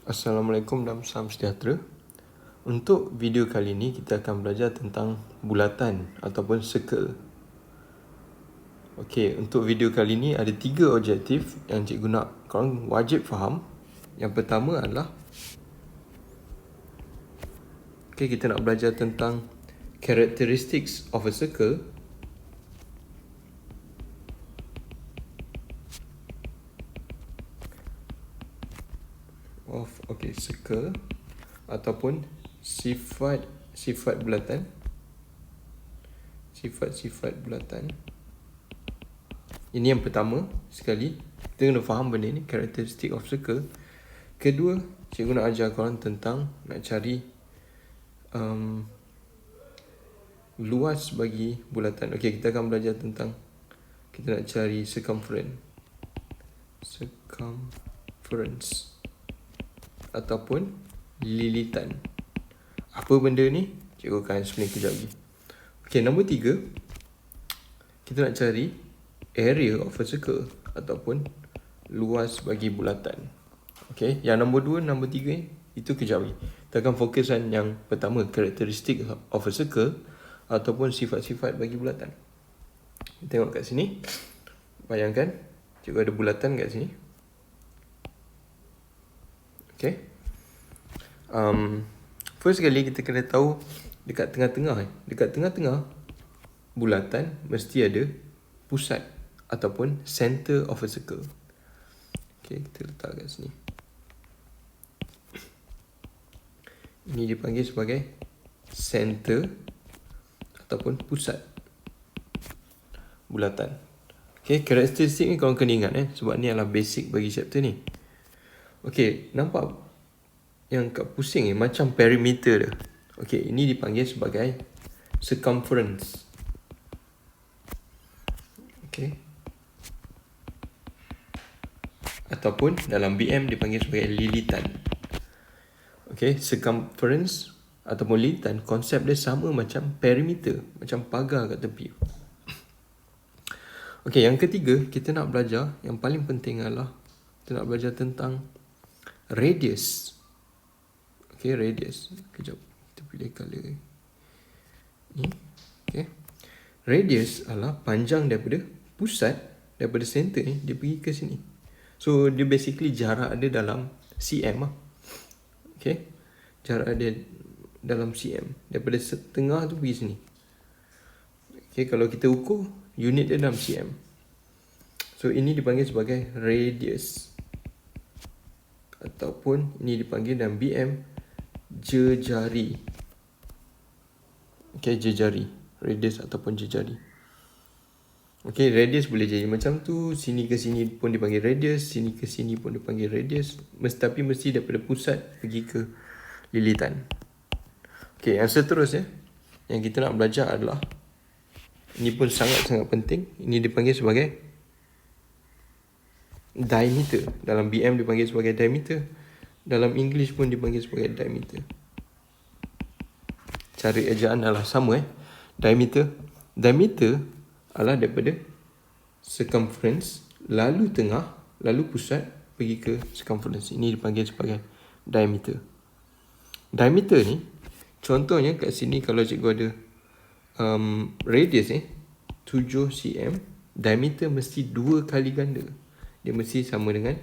Assalamualaikum dan salam sejahtera. Untuk video kali ini kita akan belajar tentang bulatan ataupun circle. Okey, untuk video kali ini ada 3 objektif yang cikgu nak korang wajib faham. Yang pertama adalah kita nak belajar tentang characteristics of a circle. Circle ataupun sifat bulatan. Sifat bulatan. Ini yang pertama sekali. Kita kena faham benda ni, characteristic of circle. Kedua, cikgu nak ajar korang tentang nak cari luas bagi bulatan. Okey, kita akan belajar tentang kita nak cari circumference ataupun lilitan. Apa benda ni? Cikgu akan explain kejap lagi. Okey, nombor 3, kita nak cari area of a circle ataupun luas bagi bulatan. Okey, yang nombor 2, nombor 3 itu kejap lagi. Kita akan fokuskan yang pertama, characteristic of a circle ataupun sifat-sifat bagi bulatan. Tengok kat sini. Bayangkan cikgu ada bulatan kat sini. Okay. First sekali kita kena tahu dekat tengah-tengah. Dekat tengah-tengah bulatan mesti ada pusat ataupun center of a circle. Okay, kita letak kat sini. Ini dipanggil sebagai center ataupun pusat bulatan. Okay, karakteristik ni korang kena ingat sebab ni adalah basic bagi chapter ni. Okey, nampak yang kat pusing ni macam perimeter dia. Okey, ini dipanggil sebagai circumference. Okey. Ataupun dalam BM dipanggil sebagai lilitan. Okey, circumference ataupun lilitan, konsep dia sama macam perimeter, macam pagar kat tepi. Okey, yang ketiga kita nak belajar, yang paling penting adalah kita nak belajar tentang radius. Okay, radius. Kejap, kita pilih color ni. Okay. Radius adalah panjang daripada pusat, daripada center ni, dia pergi ke sini. So, dia basically jarak dia dalam cm lah. Okay. Jarak dia dalam cm. Daripada tengah tu pergi sini. Okay, kalau kita ukur, unit dia dalam cm. So, ini dipanggil sebagai radius. Ataupun ini dipanggil dalam BM jejari. Okay, jejari. Radius ataupun jejari. Okay, radius boleh jadi macam tu. Sini ke sini pun dipanggil radius. Sini ke sini pun dipanggil radius. Tapi mesti daripada pusat pergi ke lilitan. Okay, yang seterusnya yang kita nak belajar adalah, ini pun sangat-sangat penting. Ini dipanggil sebagai diameter. Dalam BM dipanggil sebagai diameter. Dalam English pun dipanggil sebagai diameter. Cara ejaan adalah sama Diameter. Diameter adalah daripada circumference, lalu tengah, lalu pusat, pergi ke circumference. Ini dipanggil sebagai diameter. Diameter ni, contohnya kat sini kalau cikgu ada radius 7 cm, diameter mesti 2 kali ganda. Dia mesti sama dengan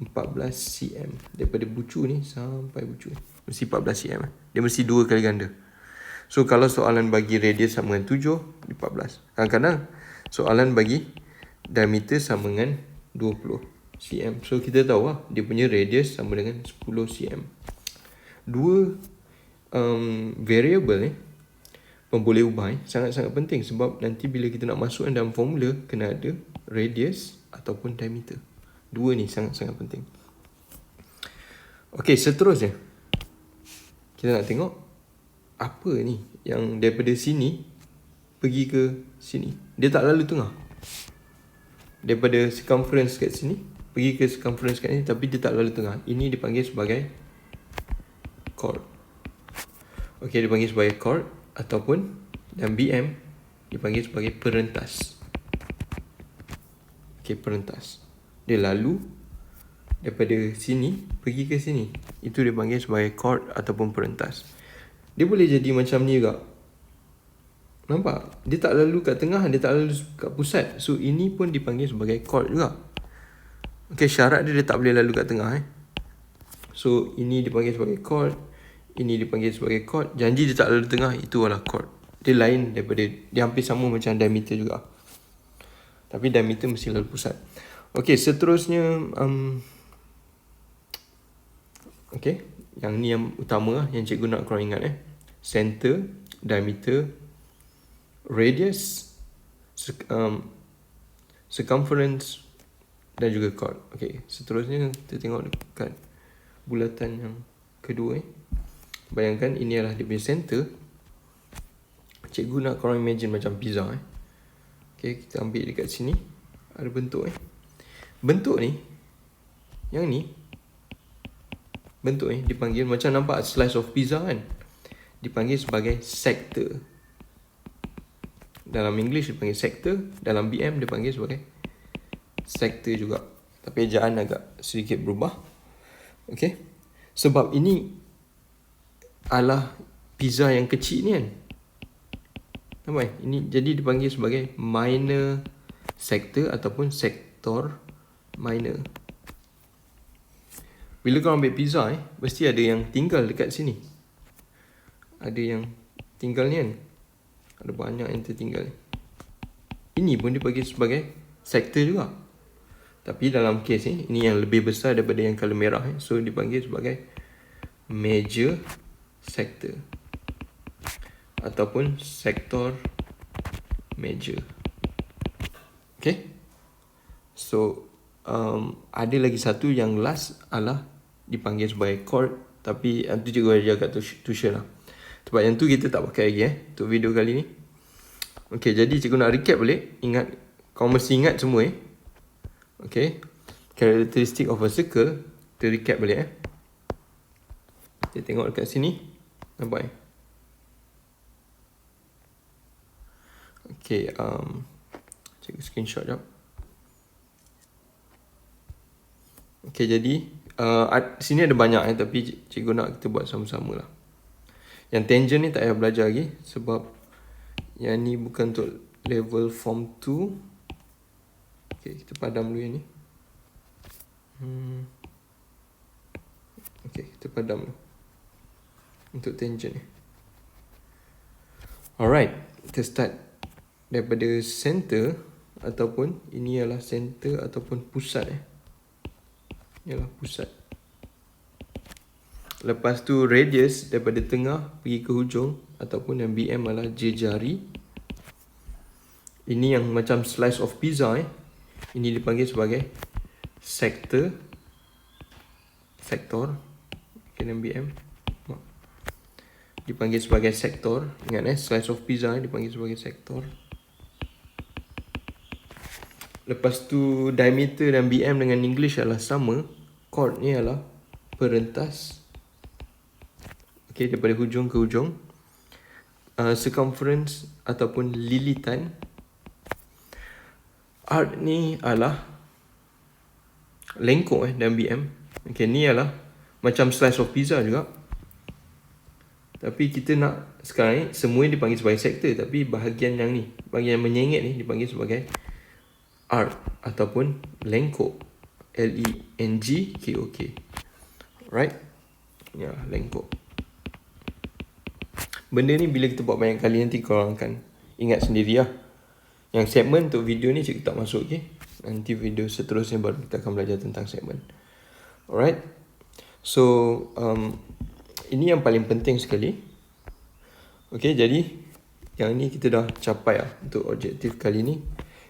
14 cm. Daripada bucu ni sampai bucu mesti 14 cm. Dia mesti 2 kali ganda. So kalau soalan bagi radius sama dengan 7, 14. Kadang-kadang soalan bagi diameter sama dengan 20 cm. So kita tahu dia punya radius sama dengan 10 cm. Dua variable ni pun boleh ubah sangat-sangat penting, sebab nanti bila kita nak masukkan dalam formula kena ada radius ataupun diameter. Dua ni sangat-sangat penting. Okey, seterusnya kita nak tengok apa ni yang daripada sini pergi ke sini. Dia tak lalu tengah. Daripada circumference kat sini pergi ke circumference kat ni, tapi dia tak lalu tengah. Ini dipanggil sebagai chord. Okey, dipanggil sebagai chord ataupun dan BM dipanggil sebagai perentas. Okey, perentas. Dia lalu daripada sini pergi ke sini, itu dia panggil sebagai chord ataupun perentas. Dia boleh jadi macam ni juga. Nampak? Dia tak lalu kat tengah, dia tak lalu kat pusat. So ini pun dipanggil sebagai chord juga. Okay, syarat dia tak boleh lalu kat tengah So ini dipanggil sebagai chord, ini dipanggil sebagai chord. Janji dia tak lalu tengah, itu adalah chord. Dia lain daripada, dia hampir sama macam diameter juga, tapi diameter mesti lalu pusat. Okay, seterusnya okay, yang ni yang utama yang cikgu nak korang ingat center, diameter, radius, circumference dan juga chord. Okay, seterusnya kita tengok dekat bulatan yang kedua Bayangkan ini adalah dia punya center. Cikgu nak korang imagine macam pizza Okay, kita ambil dekat sini. Ada bentuk Bentuk ni, yang ni, bentuk ni dipanggil macam nampak slice of pizza kan. Dipanggil sebagai sector. Dalam English dipanggil sector, dalam BM dipanggil sebagai sector juga. Tapi ejaan agak sedikit berubah. Okay, sebab ini adalah pizza yang kecil ni kan. Nampak ini jadi dipanggil sebagai minor sector ataupun sektor minor. Bila kau ambil pizza mesti ada yang tinggal dekat sini. Ada yang tinggal ni kan. Ada banyak yang tertinggal. Ini pun dipanggil sebagai sektor juga. Tapi dalam kes ni, ini yang lebih besar daripada yang color merah So dipanggil sebagai major sector ataupun sektor major. Okay, so ada lagi satu yang last adalah dipanggil sebagai chord. Tapi yang tu cikgu ajar kat tuition lah. Sebab yang tu kita tak pakai lagi untuk video kali ni. Okay, jadi cikgu nak recap balik. Ingat, kau mesti ingat semua Okay, characteristic of a circle. Kita recap balik Kita tengok dekat sini. Nampak Okay, cikgu screenshot jap. Okay, jadi sini ada banyak tapi cikgu nak kita buat sama-sama lah. Yang tangent ni tak payah belajar lagi sebab yang ni bukan untuk level form 2. Okay, kita padam dulu yang ni. Okay, kita padam dulu untuk tangent ni. Alright, kita start daripada center ataupun ini adalah center ataupun pusat Ialah pusat. Lepas tu radius daripada tengah pergi ke hujung ataupun yang BM adalah jari. Ini yang macam slice of pizza Ini dipanggil sebagai sektor. Kena BM dipanggil sebagai sektor. Ingat slice of pizza dipanggil sebagai sektor. Lepas tu diameter dan BM dengan English adalah sama. Chord ni adalah perentas. Okay, daripada hujung ke hujung. Circumference ataupun lilitan. Arc ni adalah lengkuk dan BM. Okay, ni adalah macam slice of pizza juga. Tapi kita nak sekarang semua dipanggil sebagai sektor. Tapi bahagian yang ni, bahagian yang menyengit ni dipanggil sebagai arc ataupun lengkuk. L-E-N-G-K-O-K. Right? Ya, lengkuk. Benda ni bila kita buat banyak kali nanti korang akan ingat sendiri lah. Yang segmen untuk video ni cikgu tak masuk Nanti video seterusnya baru kita akan belajar tentang segmen. Alright. So ini yang paling penting sekali. Okay, jadi yang ni kita dah capai lah untuk objektif kali ni.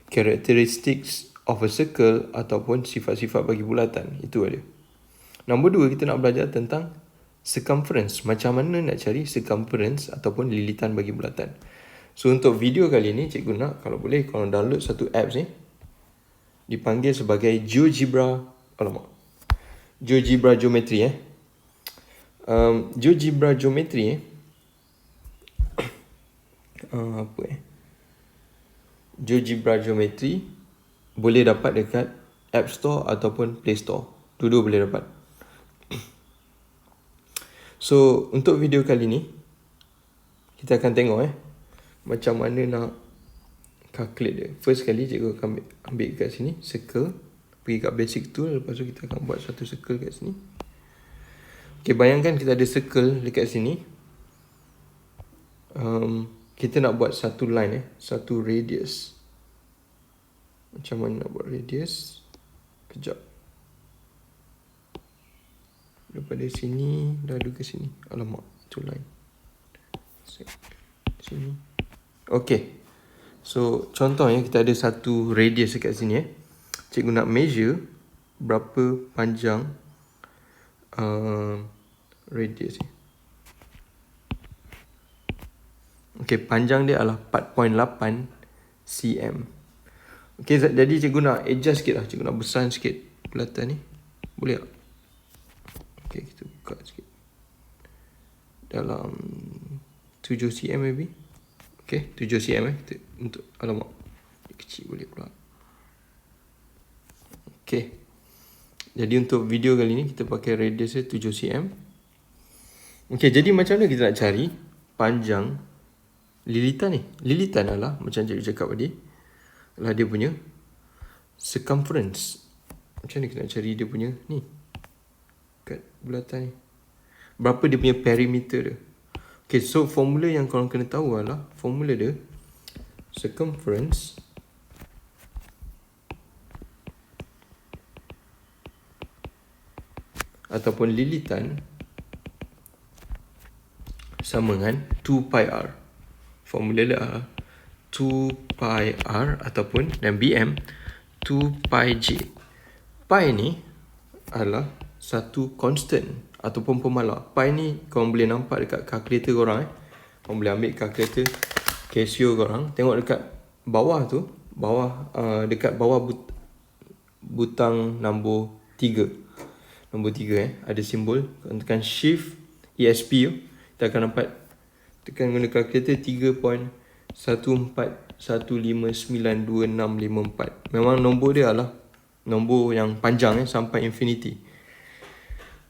Characteristics of a circle ataupun sifat-sifat bagi bulatan. Itu ada. Nombor 2, kita nak belajar tentang circumference. Macam mana nak cari circumference ataupun lilitan bagi bulatan. So untuk video kali ni cikgu nak, kalau boleh korang download satu apps ni. Dipanggil sebagai GeoGebra. GeoGebra Geometry GeoGebra Geometry GeoGebra Geometry boleh dapat dekat App Store ataupun Play Store. Dua-dua boleh dapat. So, untuk video kali ni, kita akan tengok macam mana nak calculate dia. First kali cikgu akan ambil kat sini, circle. Pergi kat basic tool, lepas tu kita akan buat satu circle kat sini. Okay, bayangkan kita ada circle dekat sini. Kita nak buat satu line satu radius. Macam mana nak buat radius? Kejap. Daripada sini lalu ke sini. Alamak, tu line. Sini. Okay. So, contohnya kita ada satu radius dekat sini Cikgu nak measure berapa panjang radius ni. Okay, panjang dia adalah 4.8 cm. Okay, jadi cikgu nak adjust sikit lah. Cikgu nak besar sikit bulatan ni. Boleh tak? Okay, kita buka sikit. Dalam 7 cm maybe. Okay, 7 cm kita untuk, alamak, kecil boleh pula. Okay. Jadi untuk video kali ni kita pakai radius 7 cm. Okay, jadi macam mana kita nak cari panjang lilitan ni? Lilitan adalah macam cikgu cakap tadi, adalah dia punya circumference. Macam mana kita nak cari dia punya ni? Kat bulatan ni. Berapa dia punya perimeter dia? Okay, so formula yang korang kena tahu adalah formula dia circumference ataupun lilitan sama dengan 2 pi r. Formula dia adalah 2 pi r ataupun dan bm 2 pi j. Pi ni adalah satu constant ataupun pemalar. Pi ni korang boleh nampak dekat kalkulator korang Korang boleh ambil kalkulator Casio korang. Tengok dekat bawah tu, dekat bawah butang nombor 3. Nombor 3 ada simbol. Tekan shift ESP tu, kita akan dapat, tekan guna kalkulator 3.14159264. Memang nombor dia adalah nombor yang panjang sampai infinity.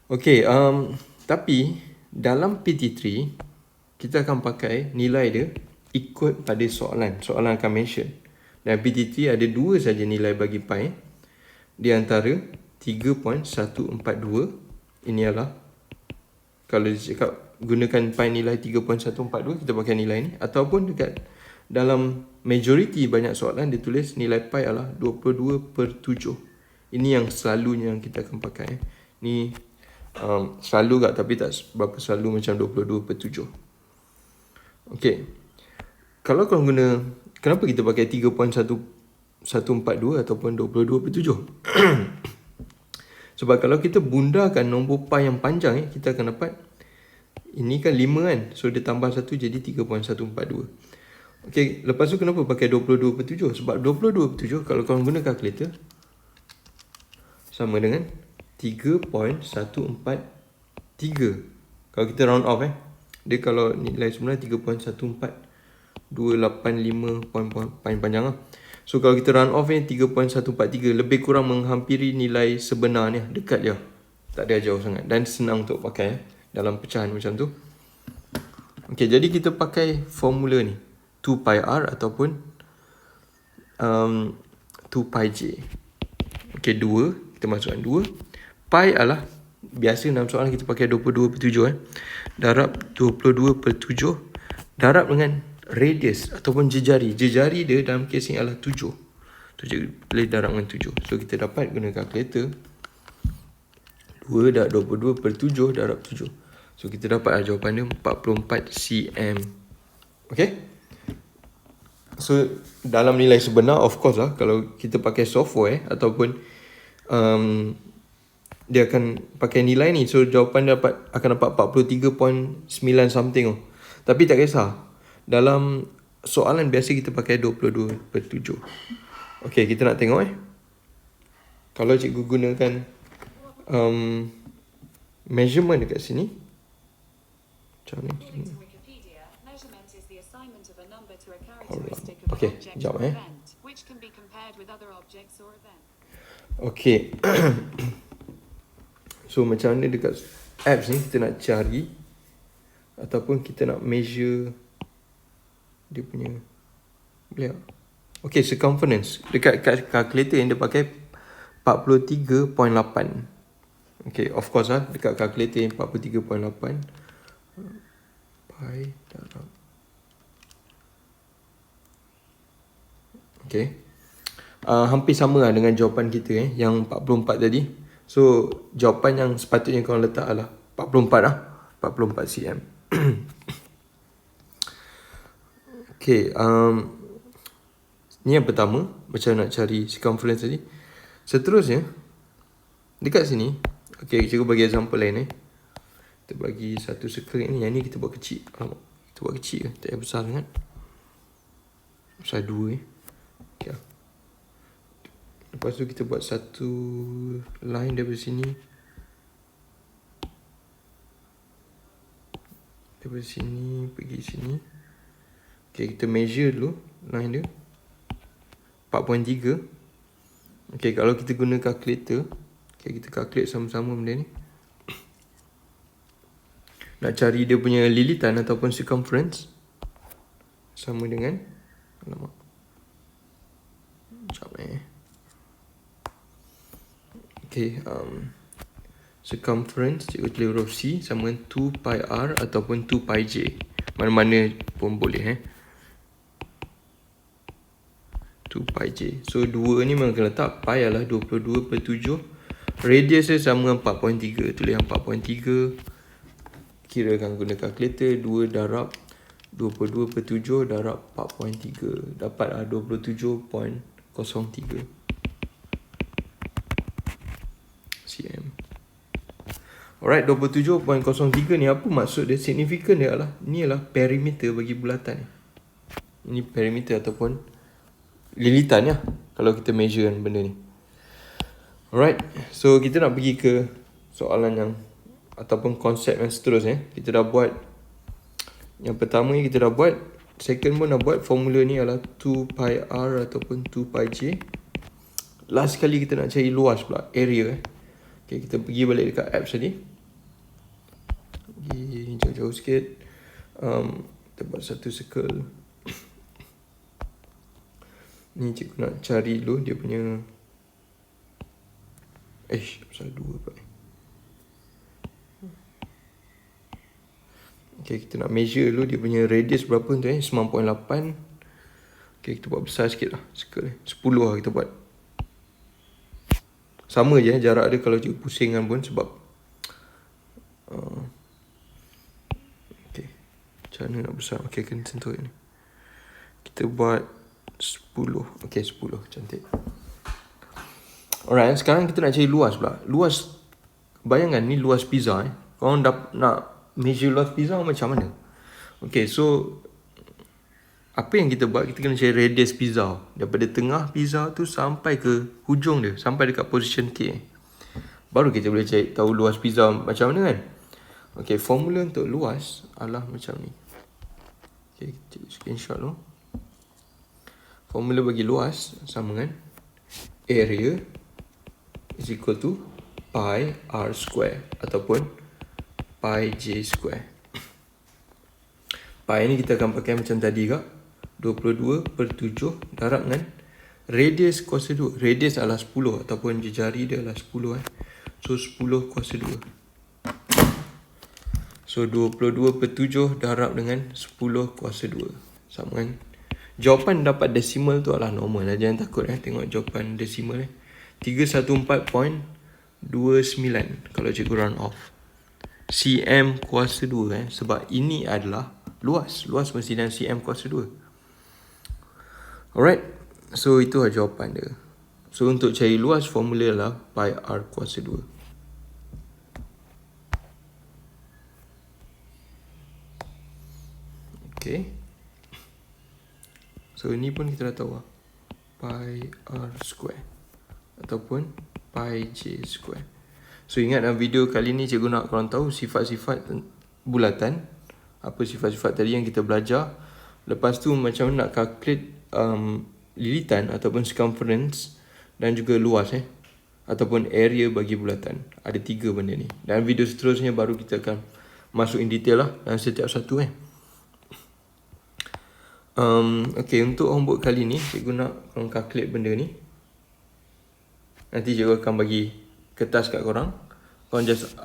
Okay, tapi dalam PT3 kita akan pakai nilai dia ikut pada soalan. Soalan akan mention. Dan PT3 ada dua saja nilai bagi pi. Di antara 3.142. Ini adalah, kalau dia cakap gunakan pi nilai 3.142, kita pakai nilai ni. Ataupun dekat dalam majority banyak soalan dia tulis nilai pi adalah 22/7. Ini yang selalunya yang kita akan pakai. Ni selalu tak, tapi tak berapa selalu macam 22/7. Okay. Kalau korang guna, kenapa kita pakai 3.142 ataupun 22/7? Sebab kalau kita bundarkan nombor pi yang panjang kita akan dapat, ini kan 5 kan, so dia tambah 1 jadi 3.142. Okay, lepas tu kenapa pakai 22/7? Sebab 22/7 kalau korang guna kalkulator sama dengan 3.143. Kalau kita round off dia kalau nilai sebenarnya 3.14285 paling panjang lah. So kalau kita round off 3.143, lebih kurang menghampiri nilai sebenar ni, dekat je. Tak ada jauh sangat dan senang untuk pakai dalam pecahan macam tu. Okay, jadi kita pakai formula ni 2 pi r ataupun 2 pi j. Okay, 2 kita masukkan 2. Pi adalah, biasa dalam soalan kita pakai 22/7 darab 22/7 darab dengan radius ataupun jejari. Jejari dia dalam kes ni adalah 7. Tu je boleh darab dengan 7. So kita dapat guna kalkulator 2 darab 22/7 darab 7. So kita dapat jawapan dia 44 cm. Okay. So dalam nilai sebenar, of course lah, kalau kita pakai software ataupun dia akan pakai nilai ni, so jawapan dia akan dapat 43.9 something. Tapi tak kisah, dalam soalan biasa kita pakai 22/7. Okay, kita nak tengok kalau cikgu gunakan measurement dekat sini macam ni. Okay, sekejap Okay. So macam mana dekat apps ni kita nak cari ataupun kita nak measure dia punya, boleh tak? Okay, circumference dekat calculator yang dia pakai 43.8. Okay, of course lah, dekat calculator yang 43.8 pi darab. Okay, hampir sama lah dengan jawapan kita yang 44 tadi. So jawapan yang sepatutnya korang letak adalah 44 lah, 44 cm. Okay, ni yang pertama, macam nak cari circumference tadi. Seterusnya dekat sini, okay, cikgu bagi example lain kita bagi satu circle ni. Yang ni kita buat kecil. Alamak, kita buat kecil ke? Tak payah besar sangat. Besar 2 okay. Lepas tu kita buat satu line daripada sini, daripada sini pergi sini. Okay, kita measure dulu line dia 4.3. Okay, kalau kita guna calculator, okay, kita calculate sama-sama benda ni. Nak cari dia punya lilitan ataupun circumference, sama dengan, alamak, sekejap okay, circumference cikgu tulis huruf C sama dengan 2 pi R ataupun 2 pi J. Mana-mana pun boleh 2 pi J. So 2 ni memang kena letak pi adalah 22/7. Radius dia sama dengan 4.3. Tulis yang 4.3. Kirakan guna calculator, 2 darab 22/7 darab 4.3. Dapatlah 27.03 cm. Alright, 27.03 ni apa maksud dia? Signifikan dia adalah, ni adalah perimeter bagi bulatan ni. Ini perimeter ataupun lilitan ya, kalau kita measure benda ni. Alright, so kita nak pergi ke soalan yang ataupun konsep yang seterusnya. Kita dah buat yang pertama ni, kita dah buat. Second pun dah buat. Formula ni adalah 2 pi R ataupun 2 pi J. Last kali kita nak cari luas pula, area Okay, kita pergi balik dekat apps tadi. Pergi jauh-jauh sikit. Kita buat satu circle. Ni cikgu nak cari dulu dia punya pasal 2 pula. Okay, kita nak measure dulu dia punya radius berapa tu 9.8. Okay, kita buat besar sikit lah circle 10 lah kita buat. Sama je jarak dia kalau cikgu pusingkan pun sebab okay, macam mana nak besar. Okay, kena sentuh ni. Kita buat 10. Okay, 10, cantik. Alright, sekarang kita nak cari luas pula. Luas, bayangkan ni luas pizza Korang nak measure luas pizza macam mana? Okay, so apa yang kita buat, kita kena cari radius pizza daripada tengah pizza tu sampai ke hujung dia, sampai dekat position K. Baru kita boleh cari tahu luas pizza macam mana kan. Okay, formula untuk luas adalah macam ni. Okay, kita screenshot dulu. Formula bagi luas sama dengan area is equal to pi R square ataupun pi J square. Pi ni kita akan pakai macam tadi kak, 22/7 darab dengan radius kuasa 2. Radius adalah 10 ataupun jari dia adalah 10 So 10 kuasa 2. So 22/7 darab dengan 10 kuasa 2 sama dengan, jawapan dapat desimal tu adalah normal lah. Jangan takut tengok jawapan desimal 314.29 kalau cikgu round off. cm kuasa 2 sebab ini adalah luas. Luas mesti dalam cm kuasa 2. Alright, so itu lah jawapan dia. So untuk cari luas, formula lah pi R kuasa 2. Okay, so ini pun kita dah tahu lah, pi R square ataupun pi J square. So ingat dalam video kali ni cikgu nak korang tahu sifat-sifat bulatan. Apa sifat-sifat tadi yang kita belajar. Lepas tu macam mana nak calculate lilitan ataupun circumference dan juga luas ataupun area bagi bulatan. Ada 3 benda ni. Dan video seterusnya baru kita akan masuk in detail lah dalam setiap satu Okay, untuk homework kali ni cikgu nak korang calculate benda ni. Nanti cikgu akan bagi kertas kat korang. Korang just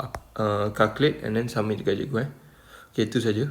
calculate and then submit dekat cikgu Okay, itu saja.